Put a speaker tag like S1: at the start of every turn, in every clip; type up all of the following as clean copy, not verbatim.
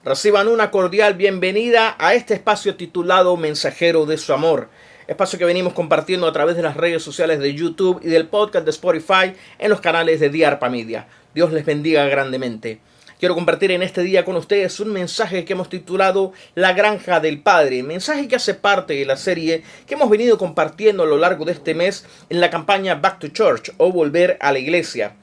S1: Reciban una cordial bienvenida a este espacio titulado Mensajero de su Amor. Espacio que venimos compartiendo a través de las redes sociales de YouTube y del podcast de Spotify en los canales de Diarpa Media. Dios les bendiga grandemente. Quiero compartir en este día con ustedes un mensaje que hemos titulado La Granja del Padre, mensaje que hace parte de la serie que hemos venido compartiendo a lo largo de este mes en la campaña Back to Church o Volver a la Iglesia.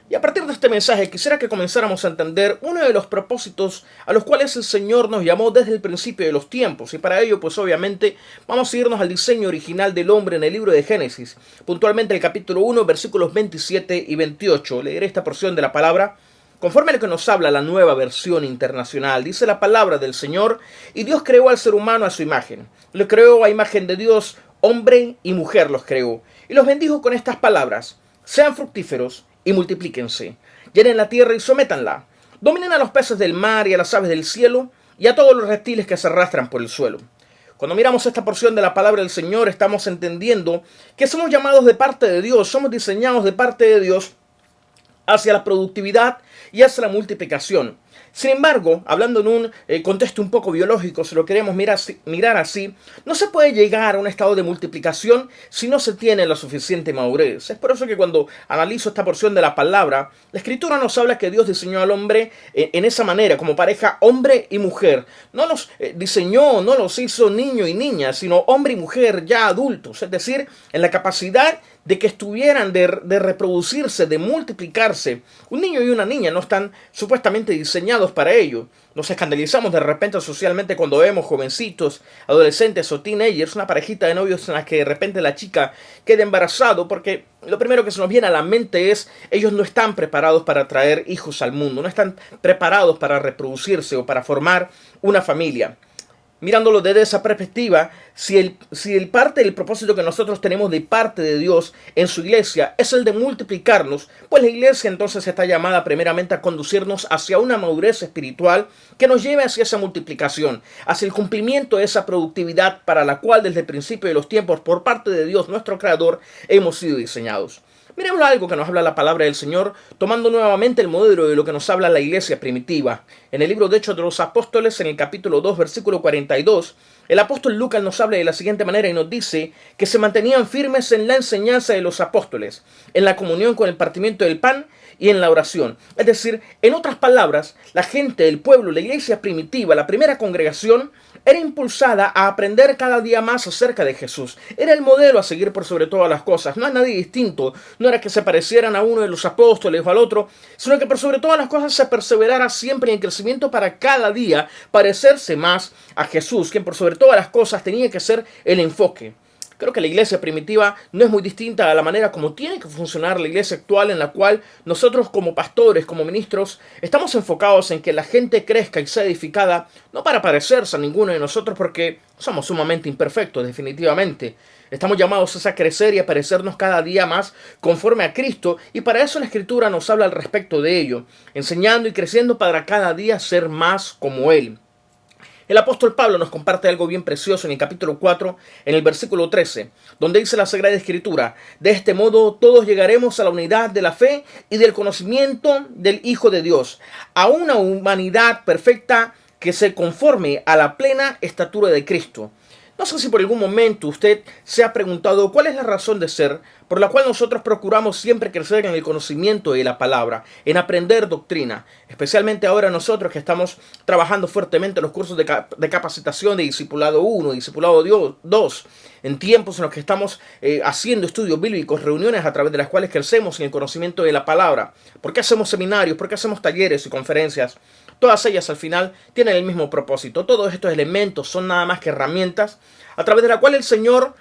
S1: Y a partir de este mensaje quisiera que comenzáramos a entender uno de los propósitos a los cuales el Señor nos llamó desde el principio de los tiempos. Y para ello, pues obviamente, vamos a irnos al diseño original del hombre en el libro de Génesis. Puntualmente el capítulo 1, versículos 27 y 28. Leeré esta porción de la palabra. Conforme a lo que nos habla la Nueva Versión Internacional, dice la palabra del Señor: y Dios creó al ser humano a su imagen. Lo creó a imagen de Dios, hombre y mujer los creó. Y los bendijo con estas palabras: sean fructíferos y multiplíquense, llenen la tierra y sométanla, dominen a los peces del mar y a las aves del cielo y a todos los reptiles que se arrastran por el suelo. Cuando miramos esta porción de la palabra del Señor, estamos entendiendo que somos llamados de parte de Dios, somos diseñados de parte de Dios hacia la productividad y hacia la multiplicación. Sin embargo, hablando en un contexto un poco biológico, si lo queremos mirar así, no se puede llegar a un estado de multiplicación si no se tiene la suficiente madurez. Es por eso que cuando analizo esta porción de la palabra, la Escritura nos habla que Dios diseñó al hombre en esa manera, como pareja hombre y mujer. No los diseñó, no los hizo niño y niña, sino hombre y mujer ya adultos, es decir, en la capacidad de que estuvieran de reproducirse, de multiplicarse. Un niño y una niña no están supuestamente diseñados para ello. Nos escandalizamos de repente socialmente cuando vemos jovencitos, adolescentes o teenagers, una parejita de novios en la que de repente la chica queda embarazada, porque lo primero que se nos viene a la mente es: ellos no están preparados para traer hijos al mundo, no están preparados para reproducirse o para formar una familia. Mirándolo desde esa perspectiva, si el parte del propósito que nosotros tenemos de parte de Dios en su iglesia es el de multiplicarnos, pues la iglesia entonces está llamada primeramente a conducirnos hacia una madurez espiritual que nos lleve hacia esa multiplicación, hacia el cumplimiento de esa productividad para la cual desde el principio de los tiempos, por parte de Dios nuestro Creador, hemos sido diseñados. Miremos algo que nos habla la palabra del Señor, tomando nuevamente el modelo de lo que nos habla la iglesia primitiva. En el libro de Hechos de los Apóstoles, en el capítulo 2, versículo 42, el apóstol Lucas nos habla de la siguiente manera y nos dice que se mantenían firmes en la enseñanza de los apóstoles, en la comunión con el partimiento del pan y en la oración. Es decir, en otras palabras, la gente, el pueblo, la iglesia primitiva, la primera congregación, era impulsada a aprender cada día más acerca de Jesús. Era el modelo a seguir por sobre todas las cosas. No hay nadie distinto. No era que se parecieran a uno de los apóstoles o al otro, sino que por sobre todas las cosas se perseverara siempre en el crecimiento para cada día parecerse más a Jesús, quien por sobre todas las cosas tenía que ser el enfoque. Creo que la iglesia primitiva no es muy distinta a la manera como tiene que funcionar la iglesia actual, en la cual nosotros como pastores, como ministros, estamos enfocados en que la gente crezca y sea edificada, no para parecerse a ninguno de nosotros, porque somos sumamente imperfectos, definitivamente. Estamos llamados a crecer y a parecernos cada día más conforme a Cristo, y para eso la Escritura nos habla al respecto de ello, enseñando y creciendo para cada día ser más como Él. El apóstol Pablo nos comparte algo bien precioso en el capítulo 4, en el versículo 13, donde dice la Sagrada Escritura: de este modo todos llegaremos a la unidad de la fe y del conocimiento del Hijo de Dios, a una humanidad perfecta que se conforme a la plena estatura de Cristo. No sé si por algún momento usted se ha preguntado cuál es la razón de ser por la cual nosotros procuramos siempre crecer en el conocimiento de la palabra, en aprender doctrina, especialmente ahora nosotros que estamos trabajando fuertemente en los cursos de capacitación de Discipulado 1, Discipulado 2, en tiempos en los que estamos haciendo estudios bíblicos, reuniones a través de las cuales crecemos en el conocimiento de la palabra. ¿Por qué hacemos seminarios? ¿Por qué hacemos talleres y conferencias? Todas ellas al final tienen el mismo propósito. Todos estos elementos son nada más que herramientas a través de la cual el Señor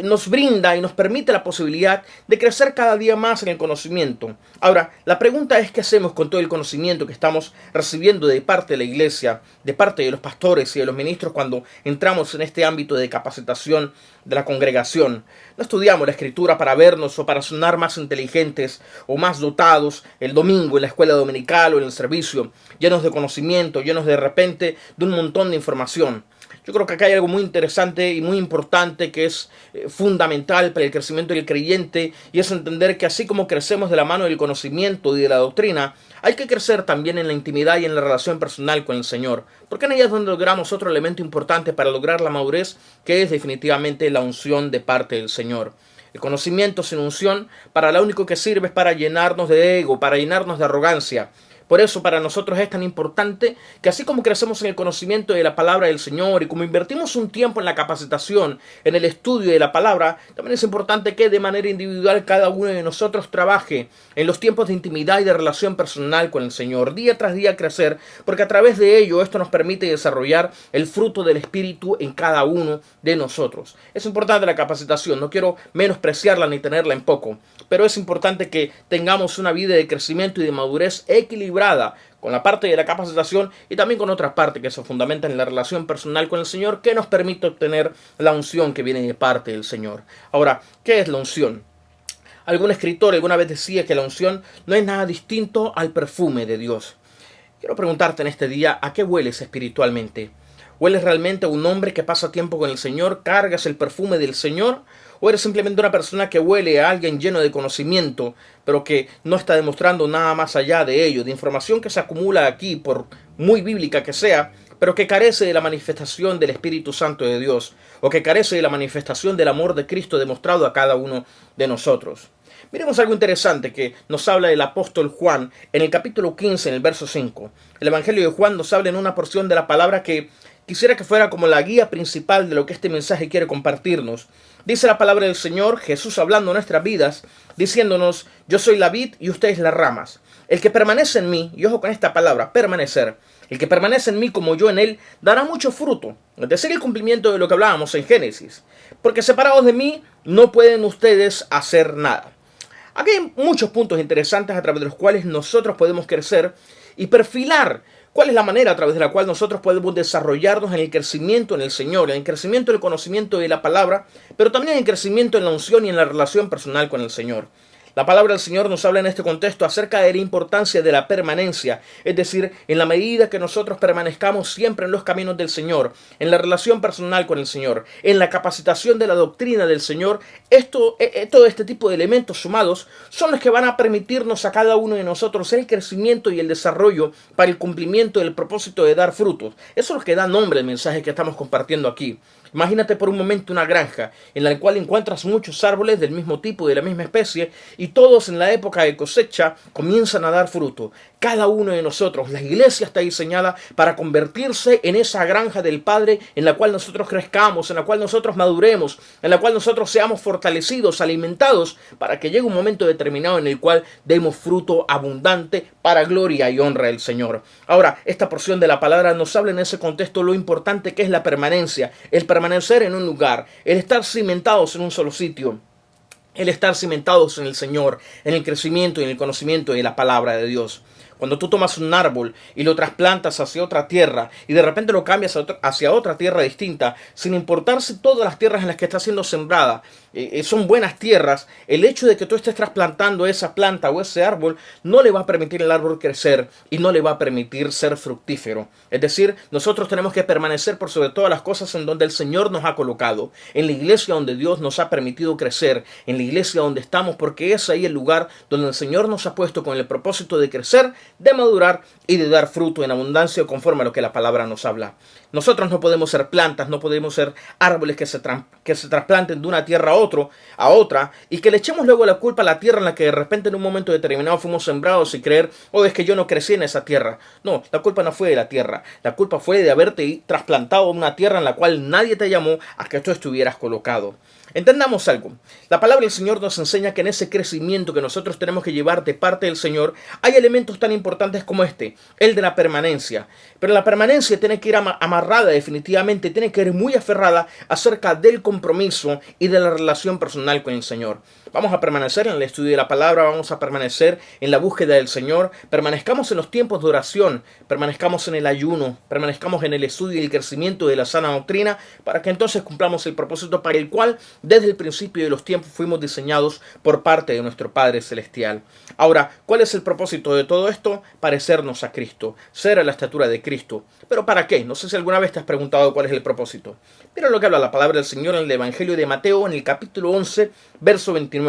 S1: nos brinda y nos permite la posibilidad de crecer cada día más en el conocimiento. Ahora, la pregunta es: ¿qué hacemos con todo el conocimiento que estamos recibiendo de parte de la iglesia, de parte de los pastores y de los ministros cuando entramos en este ámbito de capacitación de la congregación? No estudiamos la Escritura para vernos o para sonar más inteligentes o más dotados el domingo en la escuela dominical o en el servicio, llenos de conocimiento, llenos de repente de un montón de información. Yo creo que acá hay algo muy interesante y muy importante que es fundamental para el crecimiento del creyente, y es entender que así como crecemos de la mano del conocimiento y de la doctrina, hay que crecer también en la intimidad y en la relación personal con el Señor, porque en ella es donde logramos otro elemento importante para lograr la madurez, que es definitivamente la unción de parte del Señor. El conocimiento sin unción para lo único que sirve es para llenarnos de ego, para llenarnos de arrogancia. Por eso para nosotros es tan importante que así como crecemos en el conocimiento de la palabra del Señor y como invertimos un tiempo en la capacitación, en el estudio de la palabra, también es importante que de manera individual cada uno de nosotros trabaje en los tiempos de intimidad y de relación personal con el Señor, día tras día crecer, porque a través de ello esto nos permite desarrollar el fruto del Espíritu en cada uno de nosotros. Es importante la capacitación, no quiero menospreciarla ni tenerla en poco, pero es importante que tengamos una vida de crecimiento y de madurez equilibrada con la parte de la capacitación y también con otra parte que se fundamenta en la relación personal con el Señor, que nos permite obtener la unción que viene de parte del Señor. Ahora, ¿qué es la unción? Algún escritor alguna vez decía que la unción no es nada distinto al perfume de Dios. Quiero preguntarte en este día, ¿a qué hueles espiritualmente? ¿Hueles realmente a un hombre que pasa tiempo con el Señor? ¿Cargas el perfume del Señor? ¿O eres simplemente una persona que huele a alguien lleno de conocimiento, pero que no está demostrando nada más allá de ello, de información que se acumula aquí, por muy bíblica que sea, pero que carece de la manifestación del Espíritu Santo de Dios, o que carece de la manifestación del amor de Cristo demostrado a cada uno de nosotros? Miremos algo interesante que nos habla el apóstol Juan en el capítulo 15, en el verso 5. El Evangelio de Juan nos habla en una porción de la palabra que quisiera que fuera como la guía principal de lo que este mensaje quiere compartirnos. Dice la palabra del Señor, Jesús hablando en nuestras vidas, diciéndonos: yo soy la vid y ustedes las ramas. El que permanece en mí, y ojo con esta palabra, permanecer, el que permanece en mí como yo en él, dará mucho fruto. Es decir, el cumplimiento de lo que hablábamos en Génesis. Porque separados de mí, no pueden ustedes hacer nada. Aquí hay muchos puntos interesantes a través de los cuales nosotros podemos crecer y perfilar cuál es la manera a través de la cual nosotros podemos desarrollarnos en el crecimiento en el Señor, en el crecimiento del conocimiento de la palabra, pero también en el crecimiento en la unción y en la relación personal con el Señor. La palabra del Señor nos habla en este contexto acerca de la importancia de la permanencia, es decir, en la medida que nosotros permanezcamos siempre en los caminos del Señor, en la relación personal con el Señor, en la capacitación de la doctrina del Señor, todo este tipo de elementos sumados son los que van a permitirnos a cada uno de nosotros el crecimiento y el desarrollo para el cumplimiento del propósito de dar frutos. Eso es lo que da nombre al mensaje que estamos compartiendo aquí. Imagínate por un momento una granja en la cual encuentras muchos árboles del mismo tipo, de la misma especie, y todos en la época de cosecha comienzan a dar fruto. Cada uno de nosotros, la iglesia está diseñada para convertirse en esa granja del Padre en la cual nosotros crezcamos, en la cual nosotros maduremos, en la cual nosotros seamos fortalecidos, alimentados, para que llegue un momento determinado en el cual demos fruto abundante para gloria y honra del Señor. Ahora, esta porción de la palabra nos habla en ese contexto lo importante que es la permanencia, el permanecer en un lugar, el estar cimentados en un solo sitio, el estar cimentados en el Señor, en el crecimiento y en el conocimiento de la palabra de Dios. Cuando tú tomas un árbol y lo trasplantas hacia otra tierra y de repente lo cambias hacia otra tierra distinta, sin importar si todas las tierras en las que está siendo sembrada son buenas tierras, el hecho de que tú estés trasplantando esa planta o ese árbol no le va a permitir al árbol crecer y no le va a permitir ser fructífero. Es decir, nosotros tenemos que permanecer por sobre todas las cosas en donde el Señor nos ha colocado, en la iglesia donde Dios nos ha permitido crecer, en la iglesia donde estamos, porque es ahí el lugar donde el Señor nos ha puesto con el propósito de crecer, de madurar y de dar fruto en abundancia conforme a lo que la palabra nos habla. Nosotros no podemos ser plantas, no podemos ser árboles que se trasplanten de una tierra a otra y que le echemos luego la culpa a la tierra en la que de repente en un momento determinado fuimos sembrados y creer: oh, es que yo no crecí en esa tierra. No, la culpa no fue de la tierra, la culpa fue de haberte trasplantado a una tierra en la cual nadie te llamó a que tú estuvieras colocado. Entendamos algo. La palabra del Señor nos enseña que en ese crecimiento que nosotros tenemos que llevar de parte del Señor hay elementos tan importantes como este, el de la permanencia. Pero la permanencia tiene que ir amarrada definitivamente, tiene que ir muy aferrada acerca del compromiso y de la relación personal con el Señor. Vamos a permanecer en el estudio de la palabra, vamos a permanecer en la búsqueda del Señor, permanezcamos en los tiempos de oración, permanezcamos en el ayuno, permanezcamos en el estudio y el crecimiento de la sana doctrina, para que entonces cumplamos el propósito para el cual desde el principio de los tiempos fuimos diseñados por parte de nuestro Padre Celestial. Ahora, ¿cuál es el propósito de todo esto? Parecernos a Cristo, ser a la estatura de Cristo. ¿Pero para qué? No sé si alguna vez te has preguntado cuál es el propósito. Mira lo que habla la palabra del Señor en el Evangelio de Mateo, en el capítulo 11, verso 29.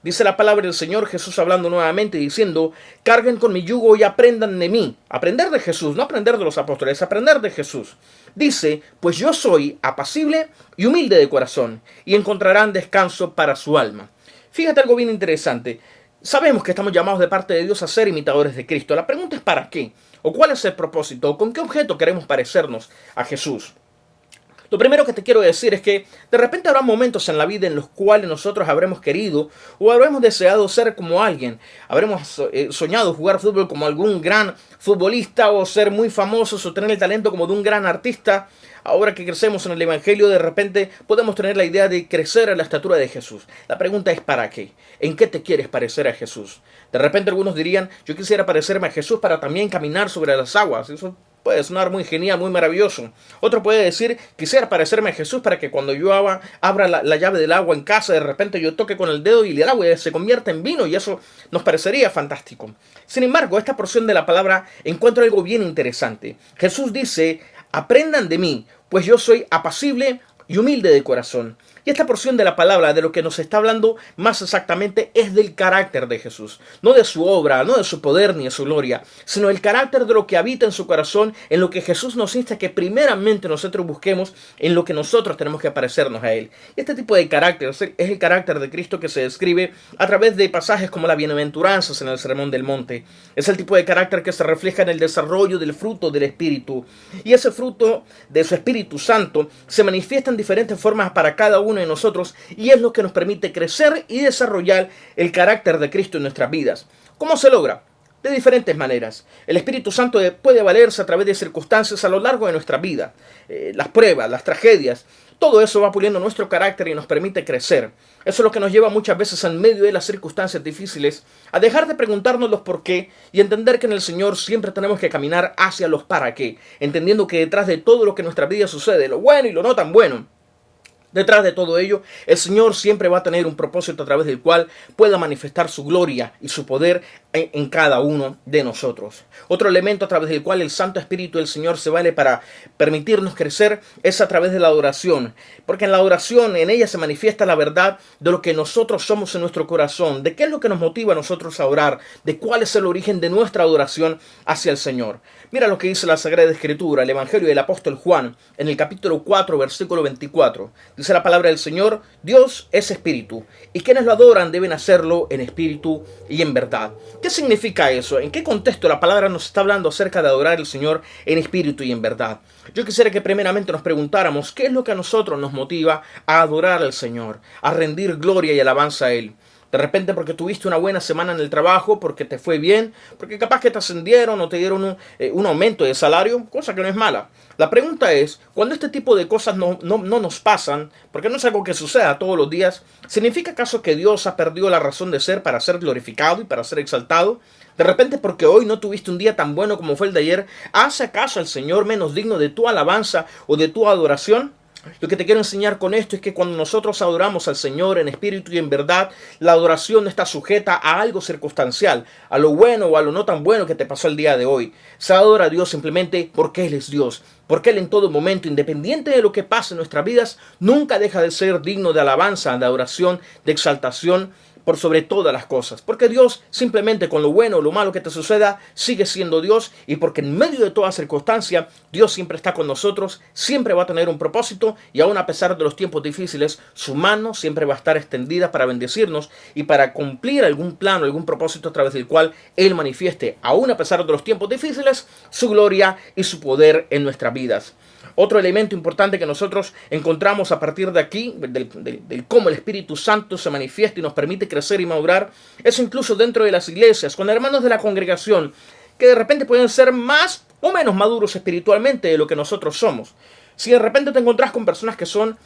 S1: Dice la palabra del Señor, Jesús hablando nuevamente, diciendo: carguen con mi yugo y aprendan de mí. Aprender de Jesús, no aprender de los apóstoles, aprender de Jesús. Dice: pues yo soy apacible y humilde de corazón, y encontrarán descanso para su alma. Fíjate algo bien interesante. Sabemos que estamos llamados de parte de Dios a ser imitadores de Cristo. La pregunta es ¿para qué? ¿O cuál es el propósito? ¿O con qué objeto queremos parecernos a Jesús? Lo primero que te quiero decir es que de repente habrá momentos en la vida en los cuales nosotros habremos querido o habremos deseado ser como alguien. Habremos soñado jugar fútbol como algún gran futbolista, o ser muy famosos, o tener el talento como de un gran artista. Ahora que crecemos en el Evangelio, de repente podemos tener la idea de crecer a la estatura de Jesús. La pregunta es ¿para qué? ¿En qué te quieres parecer a Jesús? De repente algunos dirían: yo quisiera parecerme a Jesús para también caminar sobre las aguas. Eso puede sonar muy genial, muy maravilloso. Otro puede decir: quisiera parecerme a Jesús para que cuando yo abra la llave del agua en casa, de repente yo toque con el dedo y el agua se convierta en vino, y eso nos parecería fantástico. Sin embargo, esta porción de la palabra encuentra algo bien interesante. Jesús dice: aprendan de mí, pues yo soy apacible y humilde de corazón. Y esta porción de la palabra, de lo que nos está hablando más exactamente, es del carácter de Jesús. No de su obra, no de su poder ni de su gloria, sino el carácter de lo que habita en su corazón, en lo que Jesús nos insta que primeramente nosotros busquemos, en lo que nosotros tenemos que parecernos a Él. Y este tipo de carácter es el carácter de Cristo que se describe a través de pasajes como las bienaventuranzas en el Sermón del Monte. Es el tipo de carácter que se refleja en el desarrollo del fruto del Espíritu. Y ese fruto de su Espíritu Santo se manifiesta en diferentes formas para cada uno de nosotros, y es lo que nos permite crecer y desarrollar el carácter de Cristo en nuestras vidas. ¿Cómo se logra? De diferentes maneras. El Espíritu Santo puede valerse a través de circunstancias a lo largo de nuestra vida. Las pruebas, las tragedias, todo eso va puliendo nuestro carácter y nos permite crecer. Eso es lo que nos lleva muchas veces en medio de las circunstancias difíciles a dejar de preguntarnos los por qué y entender que en el Señor siempre tenemos que caminar hacia los para qué, entendiendo que detrás de todo lo que en nuestra vida sucede, lo bueno y lo no tan bueno, detrás de todo ello, el Señor siempre va a tener un propósito a través del cual pueda manifestar su gloria y su poder en cada uno de nosotros. Otro elemento a través del cual el Santo Espíritu del Señor se vale para permitirnos crecer es a través de la adoración. Porque en la adoración, en ella se manifiesta la verdad de lo que nosotros somos en nuestro corazón, de qué es lo que nos motiva a nosotros a orar, de cuál es el origen de nuestra adoración hacia el Señor. Mira lo que dice la Sagrada Escritura, el Evangelio del Apóstol Juan, en el capítulo 4, versículo 24. Dice la palabra del Señor: Dios es espíritu, y quienes lo adoran deben hacerlo en espíritu y en verdad. ¿Qué significa eso? ¿En qué contexto la palabra nos está hablando acerca de adorar al Señor en espíritu y en verdad? Yo quisiera que primeramente nos preguntáramos qué es lo que a nosotros nos motiva a adorar al Señor, a rendir gloria y alabanza a Él. De repente porque tuviste una buena semana en el trabajo, porque te fue bien, porque capaz que te ascendieron o te dieron un aumento de salario, cosa que no es mala. La pregunta es, cuando este tipo de cosas no nos pasan, porque no es algo que suceda todos los días, ¿significa acaso que Dios ha perdido la razón de ser para ser glorificado y para ser exaltado? De repente porque hoy no tuviste un día tan bueno como fue el de ayer, ¿hace acaso al Señor menos digno de tu alabanza o de tu adoración? Lo que te quiero enseñar con esto es que cuando nosotros adoramos al Señor en espíritu y en verdad, la adoración no está sujeta a algo circunstancial, a lo bueno o a lo no tan bueno que te pasó el día de hoy. Se adora a Dios simplemente porque Él es Dios, porque Él en todo momento, independiente de lo que pase en nuestras vidas, nunca deja de ser digno de alabanza, de adoración, de exaltación, por sobre todas las cosas, porque Dios simplemente con lo bueno o lo malo que te suceda sigue siendo Dios, y porque en medio de toda circunstancia Dios siempre está con nosotros, siempre va a tener un propósito, y aún a pesar de los tiempos difíciles su mano siempre va a estar extendida para bendecirnos y para cumplir algún plano, algún propósito a través del cual Él manifieste, aún a pesar de los tiempos difíciles, su gloria y su poder en nuestras vidas. Otro elemento importante que nosotros encontramos a partir de aquí, del cómo el Espíritu Santo se manifiesta y nos permite crecer y madurar, es incluso dentro de las iglesias, con hermanos de la congregación, que de repente pueden ser más o menos maduros espiritualmente de lo que nosotros somos. Si de repente te encontrás con personas que son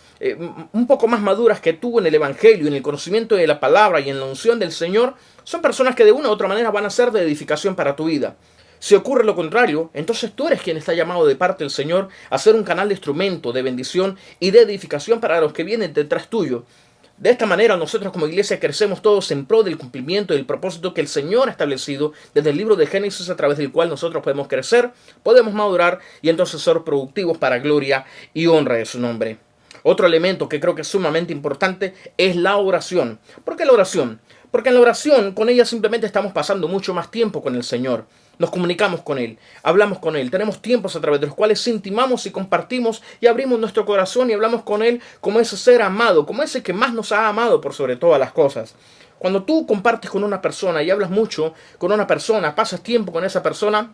S1: un poco más maduras que tú en el Evangelio, en el conocimiento de la palabra y en la unción del Señor, son personas que de una u otra manera van a ser de edificación para tu vida. Si ocurre lo contrario, entonces tú eres quien está llamado de parte del Señor a ser un canal de instrumento, de bendición y de edificación para los que vienen detrás tuyo. De esta manera nosotros como iglesia crecemos todos en pro del cumplimiento y del propósito que el Señor ha establecido desde el libro de Génesis, a través del cual nosotros podemos crecer, podemos madurar y entonces ser productivos para gloria y honra de su nombre. Otro elemento que creo que es sumamente importante es la oración. ¿Por qué la oración? Porque en la oración, con ella simplemente estamos pasando mucho más tiempo con el Señor. Nos comunicamos con Él, hablamos con Él, tenemos tiempos a través de los cuales intimamos y compartimos y abrimos nuestro corazón y hablamos con Él como ese ser amado, como ese que más nos ha amado por sobre todas las cosas. Cuando tú compartes con una persona y hablas mucho con una persona, pasas tiempo con esa persona,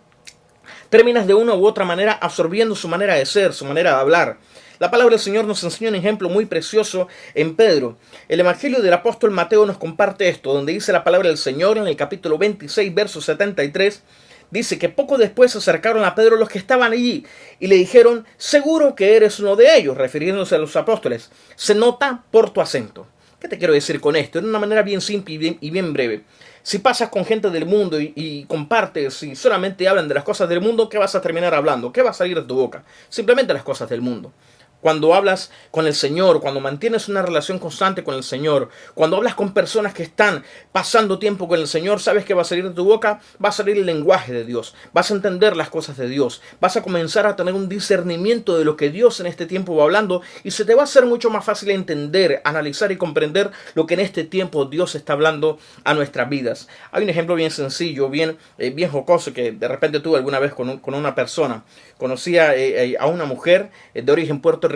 S1: terminas de una u otra manera absorbiendo su manera de ser, su manera de hablar. La palabra del Señor nos enseña un ejemplo muy precioso en Pedro. El Evangelio del apóstol Mateo nos comparte esto, donde dice la palabra del Señor en el capítulo 26, verso 73, dice que poco después se acercaron a Pedro los que estaban allí y le dijeron: seguro que eres uno de ellos, refiriéndose a los apóstoles. Se nota por tu acento. ¿Qué te quiero decir con esto? De una manera bien simple y bien breve. Si pasas con gente del mundo y compartes y solamente hablan de las cosas del mundo, ¿qué vas a terminar hablando? ¿Qué va a salir de tu boca? Simplemente las cosas del mundo. Cuando hablas con el Señor, cuando mantienes una relación constante con el Señor, cuando hablas con personas que están pasando tiempo con el Señor, ¿sabes qué va a salir de tu boca? Va a salir el lenguaje de Dios. Vas a entender las cosas de Dios. Vas a comenzar a tener un discernimiento de lo que Dios en este tiempo va hablando y se te va a hacer mucho más fácil entender, analizar y comprender lo que en este tiempo Dios está hablando a nuestras vidas. Hay un ejemplo bien sencillo, bien jocoso que de repente tuve alguna vez con una persona. Conocía a una mujer de origen puertorriqueño,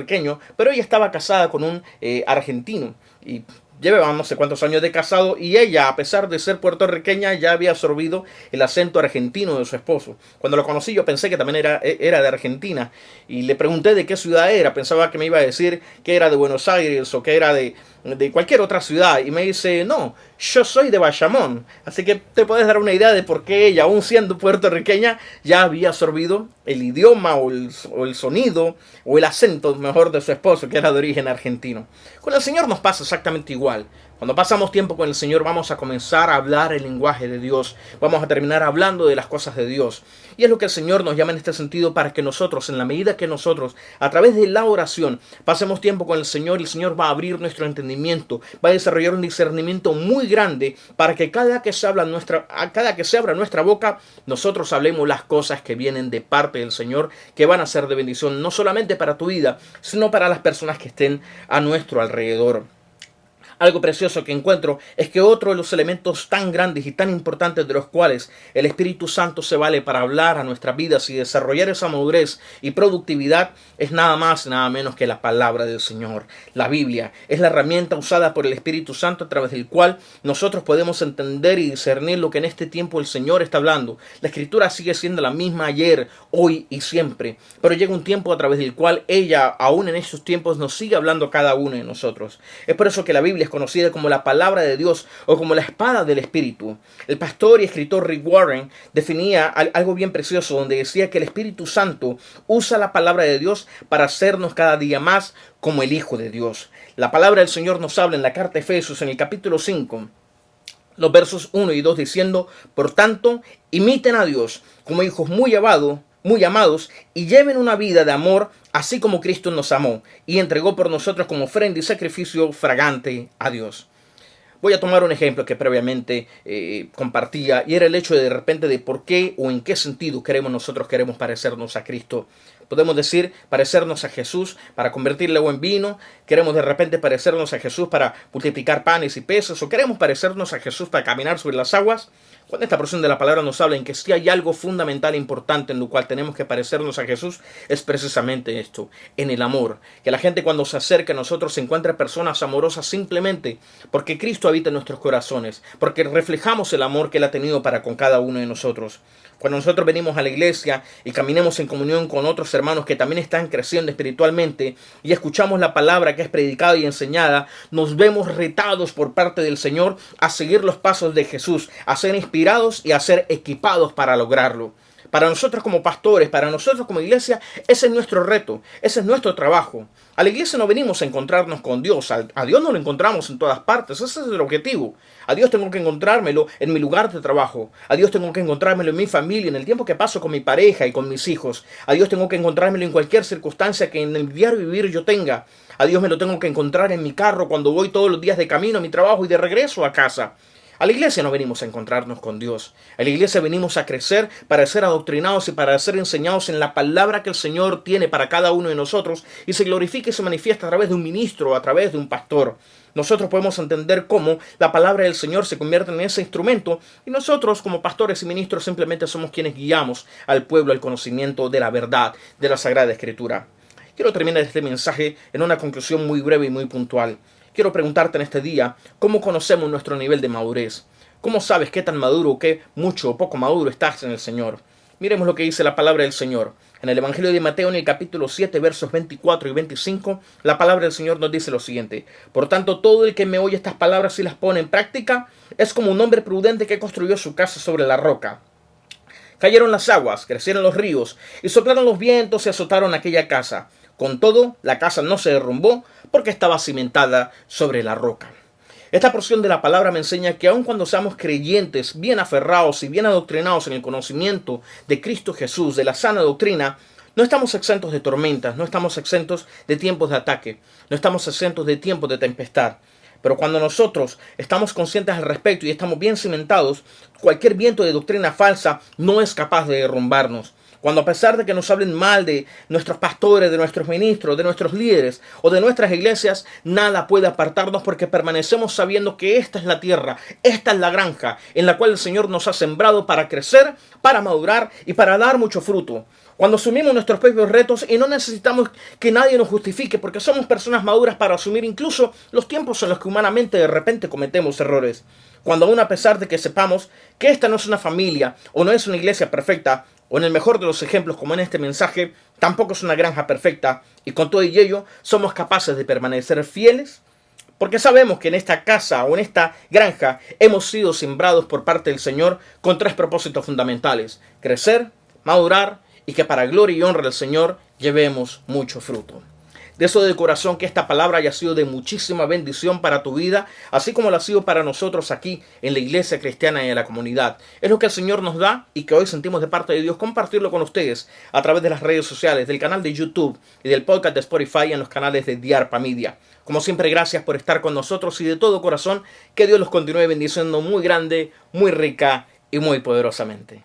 S1: pero ella estaba casada con un argentino y llevaban no sé cuántos años de casado, y ella, a pesar de ser puertorriqueña, ya había absorbido el acento argentino de su esposo. Cuando lo conocí yo pensé que también era de Argentina y le pregunté de qué ciudad era. Pensaba que me iba a decir que era de Buenos Aires o que era de cualquier otra ciudad, y me dice: no, yo soy de Bayamón. Así que te puedes dar una idea de por qué ella, aún siendo puertorriqueña, ya había absorbido el idioma o el sonido o el acento mejor de su esposo, que era de origen argentino. Con el Señor nos pasa exactamente igual. Cuando pasamos tiempo con el Señor vamos a comenzar a hablar el lenguaje de Dios. Vamos a terminar hablando de las cosas de Dios. Y es lo que el Señor nos llama en este sentido, para que nosotros, en la medida que nosotros, a través de la oración, pasemos tiempo con el Señor va a abrir nuestro entendimiento, va a desarrollar un discernimiento muy grande para que cada que se abra nuestra boca, nosotros hablemos las cosas que vienen de parte del Señor, que van a ser de bendición, no solamente para tu vida, sino para las personas que estén a nuestro alrededor. Algo precioso que encuentro es que otro de los elementos tan grandes y tan importantes de los cuales el Espíritu Santo se vale para hablar a nuestras vidas y desarrollar esa madurez y productividad es nada más y nada menos que la palabra del Señor. La Biblia es la herramienta usada por el Espíritu Santo a través del cual nosotros podemos entender y discernir lo que en este tiempo el Señor está hablando. La Escritura sigue siendo la misma ayer, hoy y siempre, pero llega un tiempo a través del cual ella, aún en estos tiempos, nos sigue hablando a cada uno de nosotros. Es por eso que la Biblia es conocida como la palabra de Dios o como la espada del Espíritu. El pastor y escritor Rick Warren definía algo bien precioso, donde decía que el Espíritu Santo usa la palabra de Dios para hacernos cada día más como el Hijo de Dios. La palabra del Señor nos habla en la carta de Efesios, en el capítulo 5, los versos 1 y 2, diciendo: por tanto, imiten a Dios como hijos muy amados, y lleven una vida de amor, así como Cristo nos amó y entregó por nosotros como ofrenda y sacrificio fragante a Dios. Voy a tomar un ejemplo que previamente compartía, y era el hecho de repente de por qué o en qué sentido nosotros queremos parecernos a Cristo. Podemos decir parecernos a Jesús para convertir el agua en vino, queremos de repente parecernos a Jesús para multiplicar panes y peces, o queremos parecernos a Jesús para caminar sobre las aguas. Cuando esta porción de la palabra nos habla en que si hay algo fundamental e importante en lo cual tenemos que parecernos a Jesús, es precisamente esto, en el amor. Que la gente cuando se acerque a nosotros se encuentre personas amorosas simplemente porque Cristo habita en nuestros corazones, porque reflejamos el amor que Él ha tenido para con cada uno de nosotros. Cuando nosotros venimos a la iglesia y caminemos en comunión con otros hermanos que también están creciendo espiritualmente y escuchamos la palabra que es predicada y enseñada, nos vemos retados por parte del Señor a seguir los pasos de Jesús, a ser inspirados y a ser equipados para lograrlo. Para nosotros como pastores, para nosotros como iglesia, ese es nuestro reto, ese es nuestro trabajo. A la iglesia no venimos a encontrarnos con Dios, a Dios no lo encontramos en todas partes, ese es el objetivo. A Dios tengo que encontrármelo en mi lugar de trabajo, a Dios tengo que encontrármelo en mi familia, en el tiempo que paso con mi pareja y con mis hijos, a Dios tengo que encontrármelo en cualquier circunstancia que en el diario vivir yo tenga. A Dios me lo tengo que encontrar en mi carro cuando voy todos los días de camino a mi trabajo y de regreso a casa. A la iglesia no venimos a encontrarnos con Dios. A la iglesia venimos a crecer para ser adoctrinados y para ser enseñados en la palabra que el Señor tiene para cada uno de nosotros y se glorifica y se manifiesta a través de un ministro, a través de un pastor. Nosotros podemos entender cómo la palabra del Señor se convierte en ese instrumento y nosotros como pastores y ministros simplemente somos quienes guiamos al pueblo al conocimiento de la verdad de la Sagrada Escritura. Quiero terminar este mensaje en una conclusión muy breve y muy puntual. Quiero preguntarte en este día, ¿cómo conocemos nuestro nivel de madurez? ¿Cómo sabes qué tan maduro o qué mucho o poco maduro estás en el Señor? Miremos lo que dice la palabra del Señor. En el Evangelio de Mateo, en el capítulo 7, versos 24 y 25, la palabra del Señor nos dice lo siguiente. Por tanto, todo el que me oye estas palabras y las pone en práctica, es como un hombre prudente que construyó su casa sobre la roca. Cayeron las aguas, crecieron los ríos, y soplaron los vientos y azotaron aquella casa. Con todo, la casa no se derrumbó porque estaba cimentada sobre la roca. Esta porción de la palabra me enseña que aun cuando seamos creyentes, bien aferrados y bien adoctrinados en el conocimiento de Cristo Jesús, de la sana doctrina, no estamos exentos de tormentas, no estamos exentos de tiempos de ataque, no estamos exentos de tiempos de tempestad. Pero cuando nosotros estamos conscientes al respecto y estamos bien cimentados, cualquier viento de doctrina falsa no es capaz de derrumbarnos. Cuando a pesar de que nos hablen mal de nuestros pastores, de nuestros ministros, de nuestros líderes o de nuestras iglesias, nada puede apartarnos porque permanecemos sabiendo que esta es la tierra, esta es la granja en la cual el Señor nos ha sembrado para crecer, para madurar y para dar mucho fruto. Cuando asumimos nuestros propios retos y no necesitamos que nadie nos justifique porque somos personas maduras para asumir incluso los tiempos en los que humanamente de repente cometemos errores. Cuando aún a pesar de que sepamos que esta no es una familia o no es una iglesia perfecta, o en el mejor de los ejemplos como en este mensaje, tampoco es una granja perfecta y con todo y ello somos capaces de permanecer fieles porque sabemos que en esta casa o en esta granja hemos sido sembrados por parte del Señor con tres propósitos fundamentales: crecer, madurar y que para gloria y honra del Señor llevemos mucho fruto. Deseo de corazón que esta palabra haya sido de muchísima bendición para tu vida, así como lo ha sido para nosotros aquí en la iglesia cristiana y en la comunidad. Es lo que el Señor nos da y que hoy sentimos de parte de Dios compartirlo con ustedes a través de las redes sociales, del canal de YouTube y del podcast de Spotify en los canales de Diarpa Media. Como siempre, gracias por estar con nosotros y de todo corazón que Dios los continúe bendiciendo muy grande, muy rica y muy poderosamente.